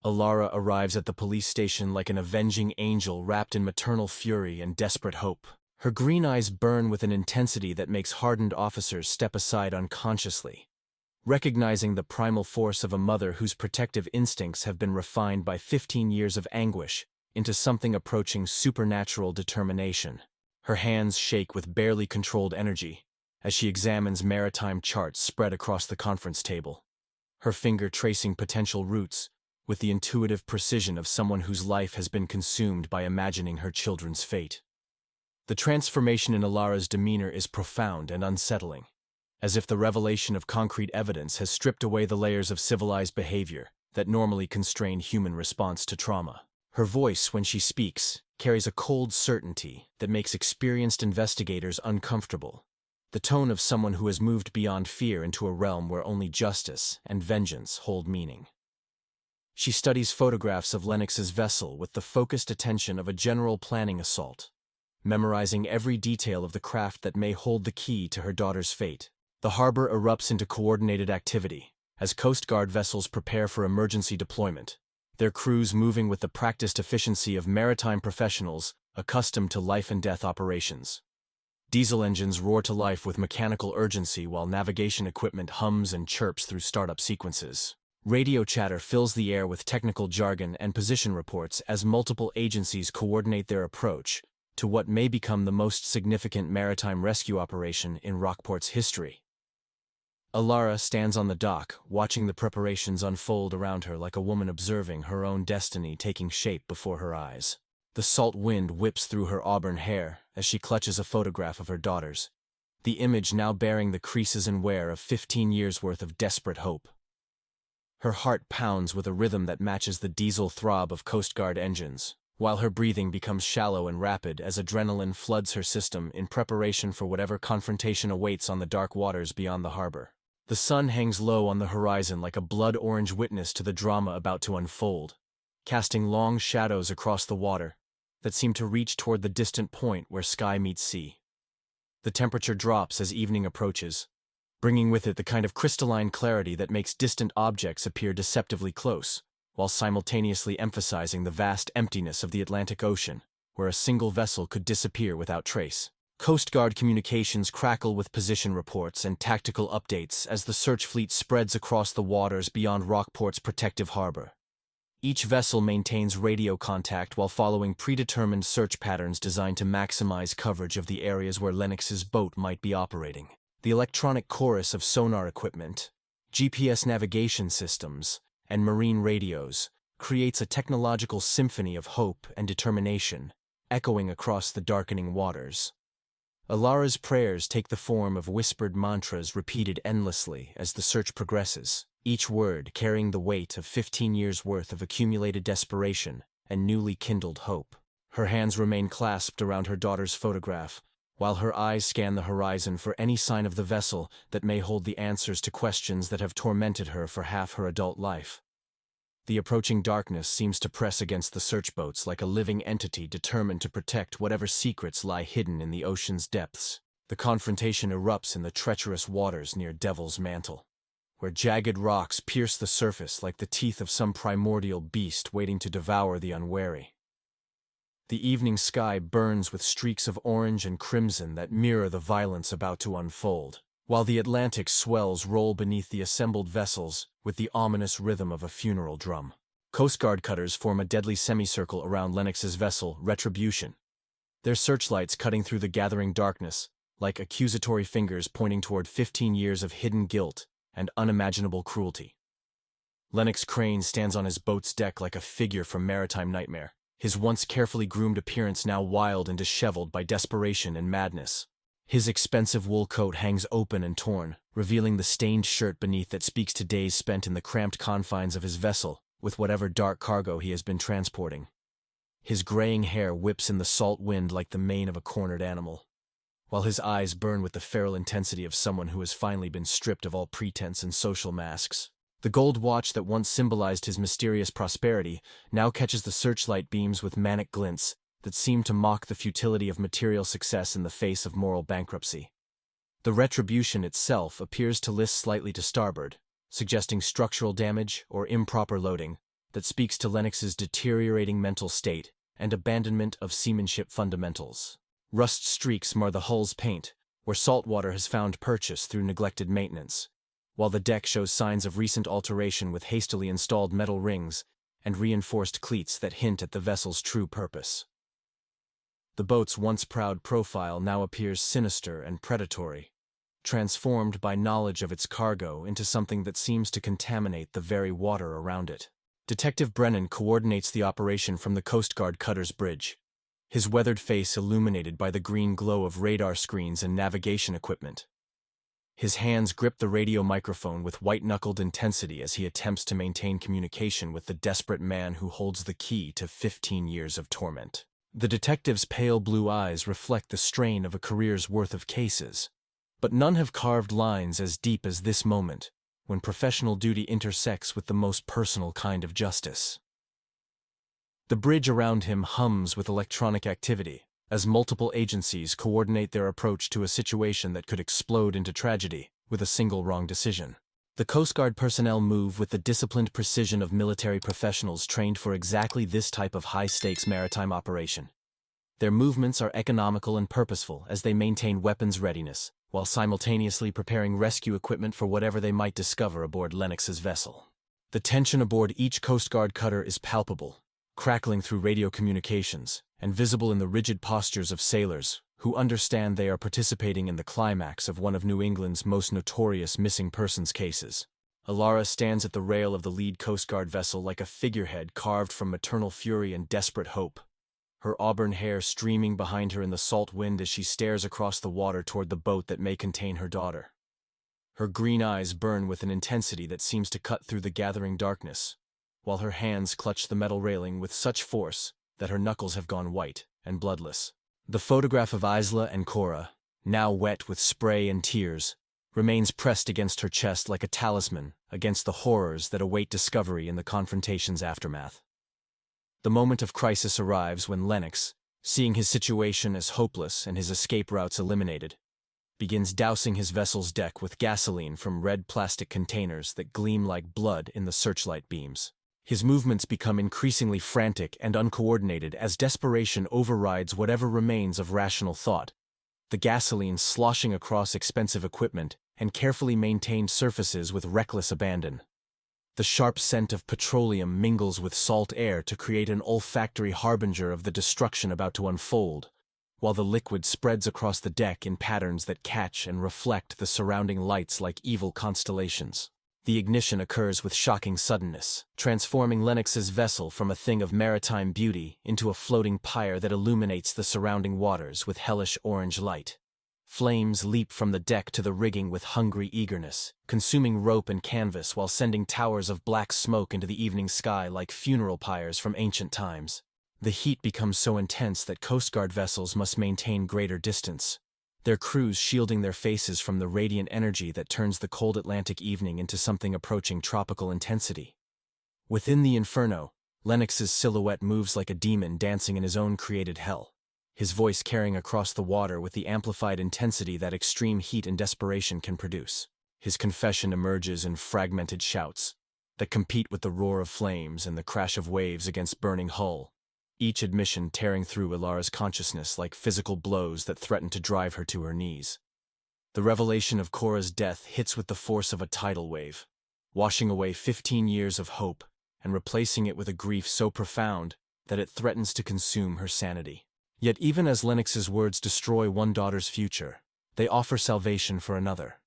Elara arrives at the police station like an avenging angel wrapped in maternal fury and desperate hope. Her green eyes burn with an intensity that makes hardened officers step aside unconsciously, recognizing the primal force of a mother whose protective instincts have been refined by 15 years of anguish into something approaching supernatural determination. Her hands shake with barely controlled energy as she examines maritime charts spread across the conference table, her finger tracing potential routes with the intuitive precision of someone whose life has been consumed by imagining her children's fate. The transformation in Elara's demeanor is profound and unsettling, as if the revelation of concrete evidence has stripped away the layers of civilized behavior that normally constrain human response to trauma. Her voice, when she speaks, carries a cold certainty that makes experienced investigators uncomfortable, the tone of someone who has moved beyond fear into a realm where only justice and vengeance hold meaning. She studies photographs of Lennox's vessel with the focused attention of a general planning assault, memorizing every detail of the craft that may hold the key to her daughter's fate. The harbor erupts into coordinated activity as Coast Guard vessels prepare for emergency deployment, their crews moving with the practiced efficiency of maritime professionals accustomed to life-and-death operations. Diesel engines roar to life with mechanical urgency while navigation equipment hums and chirps through startup sequences. Radio chatter fills the air with technical jargon and position reports as multiple agencies coordinate their approach to what may become the most significant maritime rescue operation in Rockport's history. Elara stands on the dock, watching the preparations unfold around her like a woman observing her own destiny taking shape before her eyes. The salt wind whips through her auburn hair as she clutches a photograph of her daughters, the image now bearing the creases and wear of 15 years' worth of desperate hope. Her heart pounds with a rhythm that matches the diesel throb of Coast Guard engines, while her breathing becomes shallow and rapid as adrenaline floods her system in preparation for whatever confrontation awaits on the dark waters beyond the harbor. The sun hangs low on the horizon like a blood-orange witness to the drama about to unfold, casting long shadows across the water that seem to reach toward the distant point where sky meets sea. The temperature drops as evening approaches, bringing with it the kind of crystalline clarity that makes distant objects appear deceptively close, while simultaneously emphasizing the vast emptiness of the Atlantic Ocean, where a single vessel could disappear without trace. Coast Guard communications crackle with position reports and tactical updates as the search fleet spreads across the waters beyond Rockport's protective harbor. Each vessel maintains radio contact while following predetermined search patterns designed to maximize coverage of the areas where Lennox's boat might be operating. The electronic chorus of sonar equipment, GPS navigation systems, and marine radios creates a technological symphony of hope and determination, echoing across the darkening waters. Elara's prayers take the form of whispered mantras repeated endlessly as the search progresses, each word carrying the weight of 15 years' worth of accumulated desperation and newly kindled hope. Her hands remain clasped around her daughter's photograph, while her eyes scan the horizon for any sign of the vessel that may hold the answers to questions that have tormented her for half her adult life. The approaching darkness seems to press against the search boats like a living entity determined to protect whatever secrets lie hidden in the ocean's depths. The confrontation erupts in the treacherous waters near Devil's Mantle, where jagged rocks pierce the surface like the teeth of some primordial beast waiting to devour the unwary. The evening sky burns with streaks of orange and crimson that mirror the violence about to unfold, while the Atlantic swells roll beneath the assembled vessels with the ominous rhythm of a funeral drum. Coast Guard cutters form a deadly semicircle around Lennox's vessel, Retribution, their searchlights cutting through the gathering darkness, like accusatory fingers pointing toward 15 years of hidden guilt and unimaginable cruelty. Lennox Crane stands on his boat's deck like a figure from maritime nightmare, his once carefully groomed appearance now wild and disheveled by desperation and madness. His expensive wool coat hangs open and torn, revealing the stained shirt beneath that speaks to days spent in the cramped confines of his vessel with whatever dark cargo he has been transporting. His graying hair whips in the salt wind like the mane of a cornered animal, while his eyes burn with the feral intensity of someone who has finally been stripped of all pretense and social masks. The gold watch that once symbolized his mysterious prosperity now catches the searchlight beams with manic glints that seem to mock the futility of material success in the face of moral bankruptcy. The Retribution itself appears to list slightly to starboard, suggesting structural damage or improper loading that speaks to Lennox's deteriorating mental state and abandonment of seamanship fundamentals. Rust streaks mar the hull's paint, where salt water has found purchase through neglected maintenance, while the deck shows signs of recent alteration with hastily installed metal rings and reinforced cleats that hint at the vessel's true purpose. The boat's once proud profile now appears sinister and predatory, transformed by knowledge of its cargo into something that seems to contaminate the very water around it. Detective Brennan coordinates the operation from the Coast Guard cutter's bridge, his weathered face illuminated by the green glow of radar screens and navigation equipment. His hands grip the radio microphone with white-knuckled intensity as he attempts to maintain communication with the desperate man who holds the key to 15 years of torment. The detective's pale blue eyes reflect the strain of a career's worth of cases, but none have carved lines as deep as this moment, when professional duty intersects with the most personal kind of justice. The bridge around him hums with electronic activity, as multiple agencies coordinate their approach to a situation that could explode into tragedy with a single wrong decision. The Coast Guard personnel move with the disciplined precision of military professionals trained for exactly this type of high-stakes maritime operation. Their movements are economical and purposeful as they maintain weapons readiness, while simultaneously preparing rescue equipment for whatever they might discover aboard Lennox's vessel. The tension aboard each Coast Guard cutter is palpable, crackling through radio communications, and visible in the rigid postures of sailors who understand they are participating in the climax of one of New England's most notorious missing persons cases. Elara stands at the rail of the lead Coast Guard vessel like a figurehead carved from maternal fury and desperate hope, her auburn hair streaming behind her in the salt wind as she stares across the water toward the boat that may contain her daughter. Her green eyes burn with an intensity that seems to cut through the gathering darkness, while her hands clutch the metal railing with such force that her knuckles have gone white and bloodless. The photograph of Isla and Cora, now wet with spray and tears, remains pressed against her chest like a talisman against the horrors that await discovery in the confrontation's aftermath. The moment of crisis arrives when Lennox, seeing his situation as hopeless and his escape routes eliminated, begins dousing his vessel's deck with gasoline from red plastic containers that gleam like blood in the searchlight beams. His movements become increasingly frantic and uncoordinated as desperation overrides whatever remains of rational thought, the gasoline sloshing across expensive equipment and carefully maintained surfaces with reckless abandon. The sharp scent of petroleum mingles with salt air to create an olfactory harbinger of the destruction about to unfold, while the liquid spreads across the deck in patterns that catch and reflect the surrounding lights like evil constellations. The ignition occurs with shocking suddenness, transforming Lennox's vessel from a thing of maritime beauty into a floating pyre that illuminates the surrounding waters with hellish orange light. Flames leap from the deck to the rigging with hungry eagerness, consuming rope and canvas while sending towers of black smoke into the evening sky like funeral pyres from ancient times. The heat becomes so intense that Coast Guard vessels must maintain greater distance, their crews shielding their faces from the radiant energy that turns the cold Atlantic evening into something approaching tropical intensity. Within the inferno, Lennox's silhouette moves like a demon dancing in his own created hell, his voice carrying across the water with the amplified intensity that extreme heat and desperation can produce. His confession emerges in fragmented shouts that compete with the roar of flames and the crash of waves against burning hull, each admission tearing through Elara's consciousness like physical blows that threaten to drive her to her knees. The revelation of Cora's death hits with the force of a tidal wave, washing away 15 years of hope and replacing it with a grief so profound that it threatens to consume her sanity. Yet even as Lennox's words destroy one daughter's future, they offer salvation for another.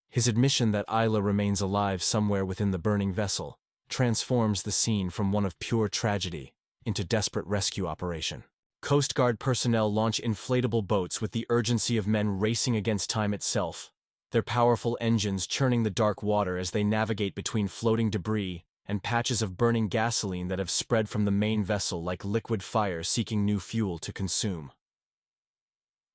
His admission that Isla remains alive somewhere within the burning vessel transforms the scene from one of pure tragedy into desperate rescue operation. Coast Guard personnel launch inflatable boats with the urgency of men racing against time itself, their powerful engines churning the dark water as they navigate between floating debris and patches of burning gasoline that have spread from the main vessel like liquid fire seeking new fuel to consume.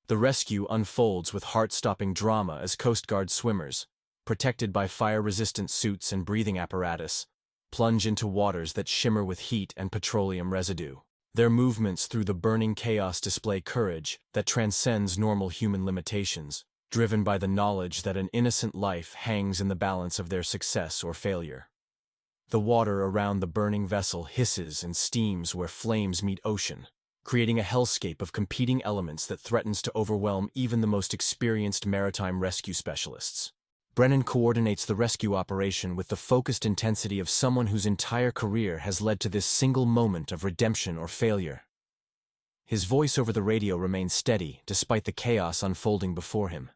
The rescue unfolds with heart-stopping drama as Coast Guard swimmers, protected by fire-resistant suits and breathing apparatus, plunge into waters that shimmer with heat and petroleum residue. Their movements through the burning chaos display courage that transcends normal human limitations, driven by the knowledge that an innocent life hangs in the balance of their success or failure. The water around the burning vessel hisses and steams where flames meet ocean, creating a hellscape of competing elements that threatens to overwhelm even the most experienced maritime rescue specialists. Brennan coordinates the rescue operation with the focused intensity of someone whose entire career has led to this single moment of redemption or failure. His voice over the radio remains steady despite the chaos unfolding before him.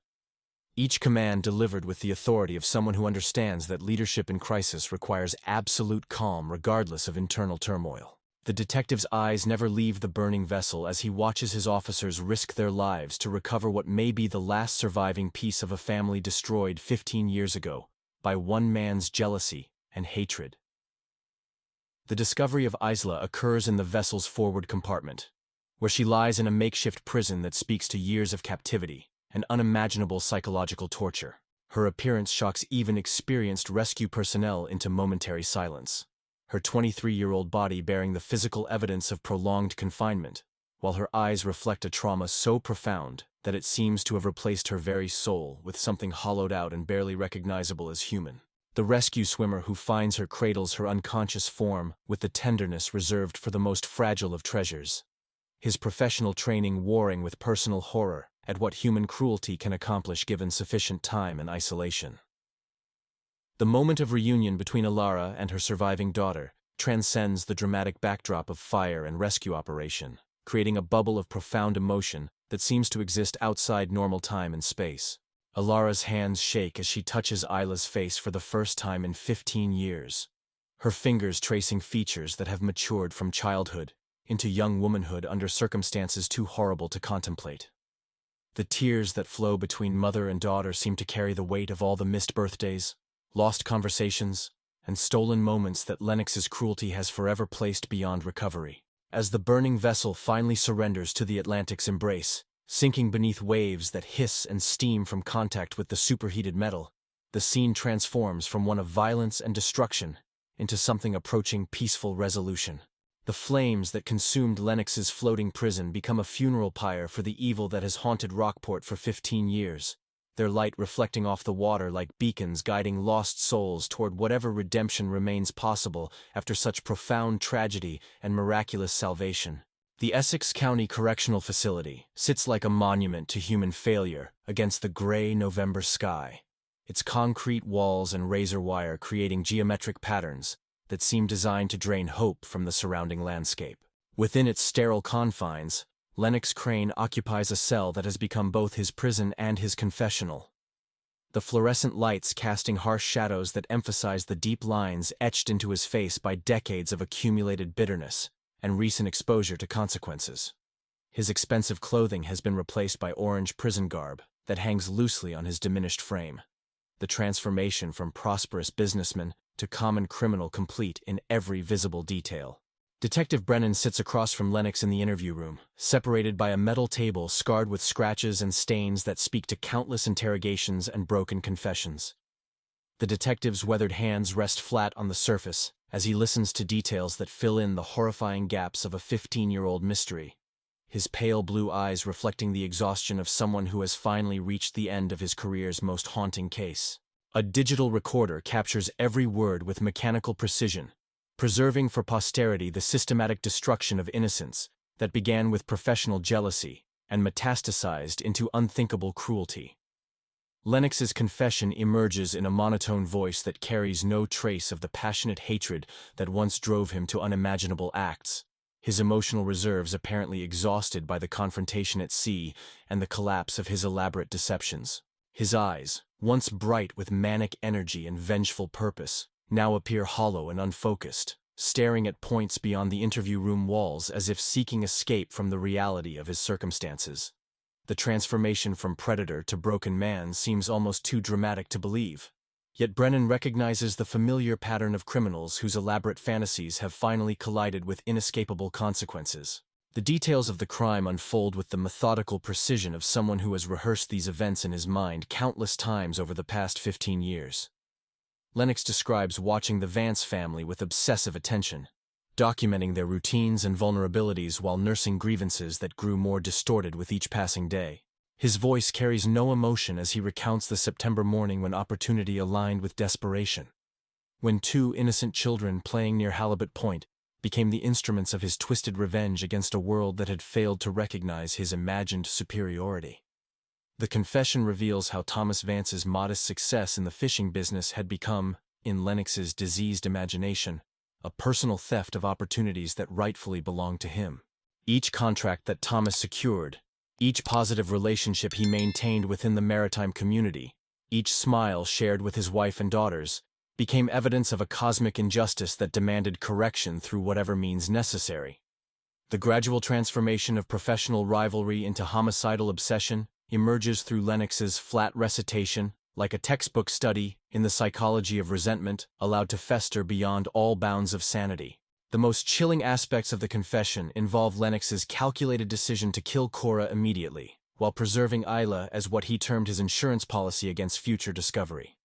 Each command delivered with the authority of someone who understands that leadership in crisis requires absolute calm regardless of internal turmoil. The detective's eyes never leave the burning vessel as he watches his officers risk their lives to recover what may be the last surviving piece of a family destroyed 15 years ago by one man's jealousy and hatred. The discovery of Isla occurs in the vessel's forward compartment, where she lies in a makeshift prison that speaks to years of captivity and unimaginable psychological torture. Her appearance shocks even experienced rescue personnel into momentary silence, her 23-year-old body bearing the physical evidence of prolonged confinement, while her eyes reflect a trauma so profound that it seems to have replaced her very soul with something hollowed out and barely recognizable as human. The rescue swimmer who finds her cradles her unconscious form with the tenderness reserved for the most fragile of treasures, his professional training warring with personal horror at what human cruelty can accomplish given sufficient time and isolation. The moment of reunion between Elara and her surviving daughter transcends the dramatic backdrop of fire and rescue operation, creating a bubble of profound emotion that seems to exist outside normal time and space. Elara's hands shake as she touches Isla's face for the first time in 15 years, her fingers tracing features that have matured from childhood into young womanhood under circumstances too horrible to contemplate. The tears that flow between mother and daughter seem to carry the weight of all the missed birthdays, lost conversations, and stolen moments that Lennox's cruelty has forever placed beyond recovery. As the burning vessel finally surrenders to the Atlantic's embrace, sinking beneath waves that hiss and steam from contact with the superheated metal, the scene transforms from one of violence and destruction into something approaching peaceful resolution. The flames that consumed Lennox's floating prison become a funeral pyre for the evil that has haunted Rockport for 15 years, their light reflecting off the water like beacons guiding lost souls toward whatever redemption remains possible after such profound tragedy and miraculous salvation. The Essex County Correctional Facility sits like a monument to human failure against the gray November sky, its concrete walls and razor wire creating geometric patterns that seem designed to drain hope from the surrounding landscape. Within its sterile confines, Lennox Crane occupies a cell that has become both his prison and his confessional. The fluorescent lights casting harsh shadows that emphasize the deep lines etched into his face by decades of accumulated bitterness and recent exposure to consequences. His expensive clothing has been replaced by orange prison garb that hangs loosely on his diminished frame, the transformation from prosperous businessman to common criminal complete in every visible detail. Detective Brennan sits across from Lennox in the interview room, separated by a metal table scarred with scratches and stains that speak to countless interrogations and broken confessions. The detective's weathered hands rest flat on the surface as he listens to details that fill in the horrifying gaps of a 15-year-old mystery, his pale blue eyes reflecting the exhaustion of someone who has finally reached the end of his career's most haunting case. A digital recorder captures every word with mechanical precision, preserving for posterity the systematic destruction of innocence that began with professional jealousy and metastasized into unthinkable cruelty. Lennox's confession emerges in a monotone voice that carries no trace of the passionate hatred that once drove him to unimaginable acts, his emotional reserves apparently exhausted by the confrontation at sea and the collapse of his elaborate deceptions. His eyes, once bright with manic energy and vengeful purpose, now appear hollow and unfocused, staring at points beyond the interview room walls as if seeking escape from the reality of his circumstances. The transformation from predator to broken man seems almost too dramatic to believe. Yet Brennan recognizes the familiar pattern of criminals whose elaborate fantasies have finally collided with inescapable consequences. The details of the crime unfold with the methodical precision of someone who has rehearsed these events in his mind countless times over the past 15 years. Lennox describes watching the Vance family with obsessive attention, documenting their routines and vulnerabilities while nursing grievances that grew more distorted with each passing day. His voice carries no emotion as he recounts the September morning when opportunity aligned with desperation, when two innocent children playing near Halibut Point became the instruments of his twisted revenge against a world that had failed to recognize his imagined superiority. The confession reveals how Thomas Vance's modest success in the fishing business had become, in Lennox's diseased imagination, a personal theft of opportunities that rightfully belonged to him. Each contract that Thomas secured, each positive relationship he maintained within the maritime community, each smile shared with his wife and daughters, became evidence of a cosmic injustice that demanded correction through whatever means necessary. The gradual transformation of professional rivalry into homicidal obsession emerges through Lennox's flat recitation, like a textbook study in the psychology of resentment, allowed to fester beyond all bounds of sanity. The most chilling aspects of the confession involve Lennox's calculated decision to kill Cora immediately, while preserving Isla as what he termed his insurance policy against future discovery.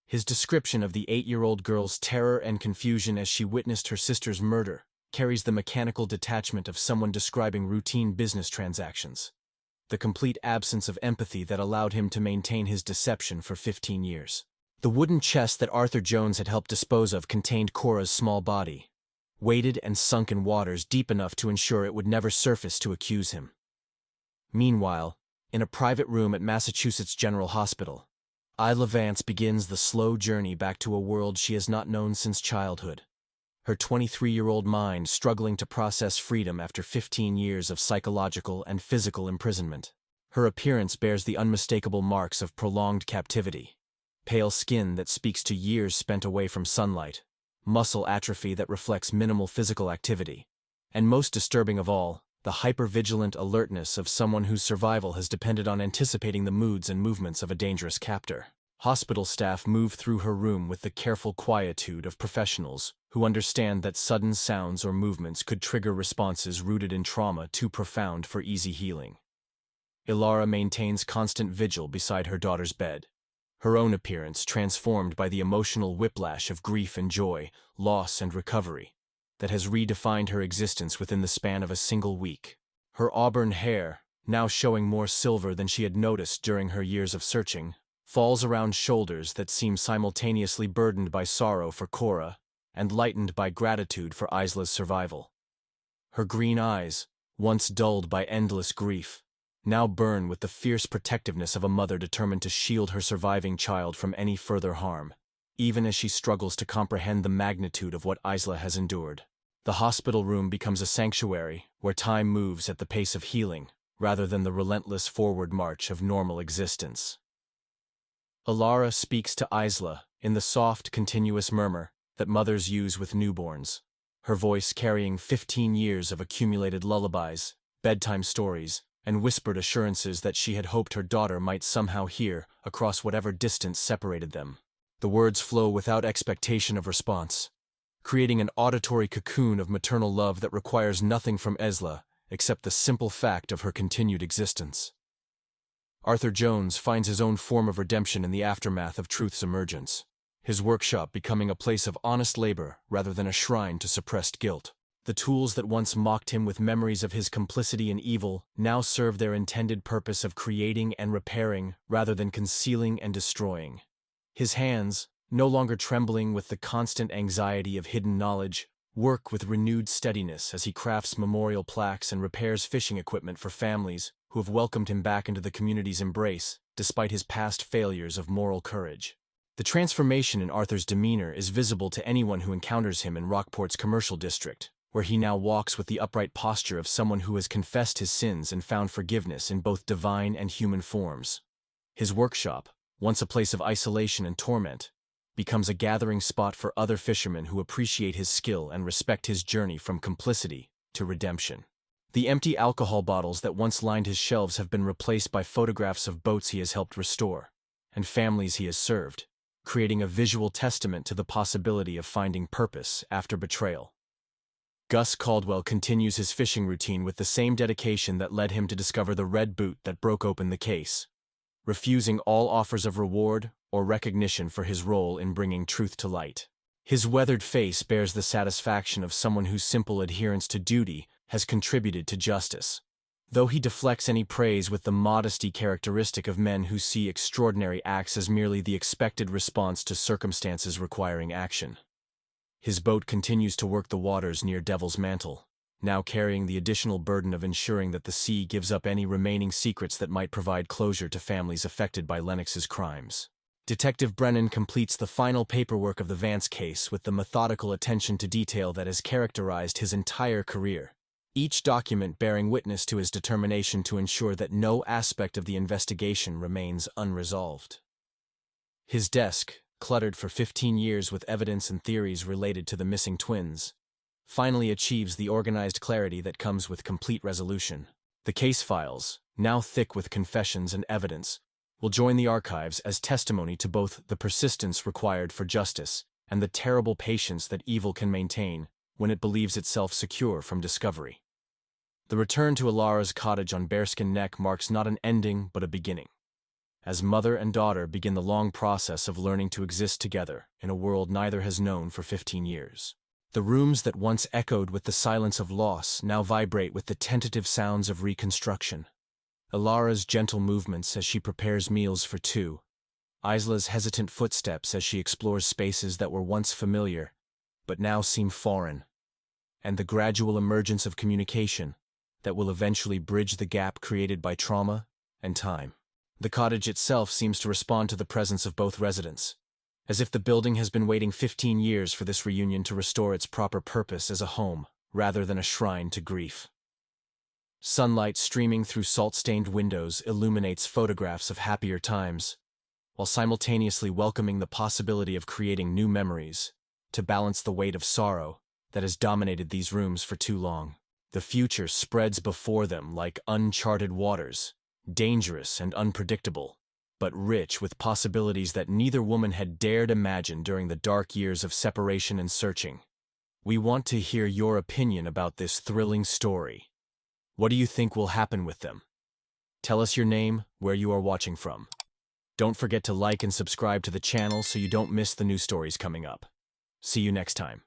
His description of the 8-year-old girl's terror and confusion as she witnessed her sister's murder carries the mechanical detachment of someone describing routine business transactions, the complete absence of empathy that allowed him to maintain his deception for 15 years. The wooden chest that Arthur Jones had helped dispose of contained Cora's small body, weighted and sunk in waters deep enough to ensure it would never surface to accuse him. Meanwhile, in a private room at Massachusetts General Hospital, Isla Vance begins the slow journey back to a world she has not known since childhood, her 23-year-old mind struggling to process freedom after 15 years of psychological and physical imprisonment. Her appearance bears the unmistakable marks of prolonged captivity: pale skin that speaks to years spent away from sunlight, muscle atrophy that reflects minimal physical activity, and most disturbing of all, the hyper-vigilant alertness of someone whose survival has depended on anticipating the moods and movements of a dangerous captor. Hospital staff move through her room with the careful quietude of professionals who understand that sudden sounds or movements could trigger responses rooted in trauma too profound for easy healing. Elara maintains constant vigil beside her daughter's bed, her own appearance transformed by the emotional whiplash of grief and joy, loss and recovery, that has redefined her existence within the span of a single week. Her auburn hair, now showing more silver than she had noticed during her years of searching, falls around shoulders that seem simultaneously burdened by sorrow for Cora and lightened by gratitude for Isla's survival. Her green eyes, once dulled by endless grief, now burn with the fierce protectiveness of a mother determined to shield her surviving child from any further harm, even as she struggles to comprehend the magnitude of what Isla has endured. The hospital room becomes a sanctuary where time moves at the pace of healing, rather than the relentless forward march of normal existence. Elara speaks to Isla in the soft, continuous murmur that mothers use with newborns, her voice carrying 15 years of accumulated lullabies, bedtime stories, and whispered assurances that she had hoped her daughter might somehow hear across whatever distance separated them. The words flow without expectation of response, creating an auditory cocoon of maternal love that requires nothing from Isla except the simple fact of her continued existence. Arthur Jones finds his own form of redemption in the aftermath of truth's emergence. his workshop becoming a place of honest labor rather than a shrine to suppressed guilt. The tools that once mocked him with memories of his complicity in evil now serve their intended purpose of creating and repairing rather than concealing and destroying. His hands, no longer trembling with the constant anxiety of hidden knowledge, work with renewed steadiness as he crafts memorial plaques and repairs fishing equipment for families who have welcomed him back into the community's embrace despite his past failures of moral courage. The transformation in Arthur's demeanor is visible to anyone who encounters him in Rockport's commercial district, where he now walks with the upright posture of someone who has confessed his sins and found forgiveness in both divine and human forms. His workshop, once a place of isolation and torment, becomes a gathering spot for other fishermen who appreciate his skill and respect his journey from complicity to redemption. The empty alcohol bottles that once lined his shelves have been replaced by photographs of boats he has helped restore and families he has served, creating a visual testament to the possibility of finding purpose after betrayal. Gus Caldwell continues his fishing routine with the same dedication that led him to discover the red boot that broke open the case, refusing all offers of reward or recognition for his role in bringing truth to light. His weathered face bears the satisfaction of someone whose simple adherence to duty has contributed to justice, though he deflects any praise with the modesty characteristic of men who see extraordinary acts as merely the expected response to circumstances requiring action. His boat continues to work the waters near Devil's Mantle, now carrying the additional burden of ensuring that the sea gives up any remaining secrets that might provide closure to families affected by Lennox's crimes. Detective Brennan completes the final paperwork of the Vance case with the methodical attention to detail that has characterized his entire career, each document bearing witness to his determination to ensure that no aspect of the investigation remains unresolved. His desk, cluttered for 15 years with evidence and theories related to the missing twins, finally achieves the organized clarity that comes with complete resolution. The case files, now thick with confessions and evidence, will join the archives as testimony to both the persistence required for justice and the terrible patience that evil can maintain when it believes itself secure from discovery. The return to Elara's cottage on Bearskin Neck marks not an ending but a beginning, as mother and daughter begin the long process of learning to exist together in a world neither has known for 15 years. The rooms that once echoed with the silence of loss now vibrate with the tentative sounds of reconstruction. Elara's gentle movements as she prepares meals for two, Isla's hesitant footsteps as she explores spaces that were once familiar but now seem foreign, and the gradual emergence of communication that will eventually bridge the gap created by trauma and time. The cottage itself seems to respond to the presence of both residents, as if the building has been waiting 15 years for this reunion to restore its proper purpose as a home rather than a shrine to grief. Sunlight streaming through salt-stained windows illuminates photographs of happier times, while simultaneously welcoming the possibility of creating new memories to balance the weight of sorrow that has dominated these rooms for too long. The future spreads before them like uncharted waters, dangerous and unpredictable, but rich with possibilities that neither woman had dared imagine during the dark years of separation and searching. We want to hear your opinion about this thrilling story. What do you think will happen with them? Tell us your name, where you are watching from. Don't forget to like and subscribe to the channel so you don't miss the new stories coming up. See you next time.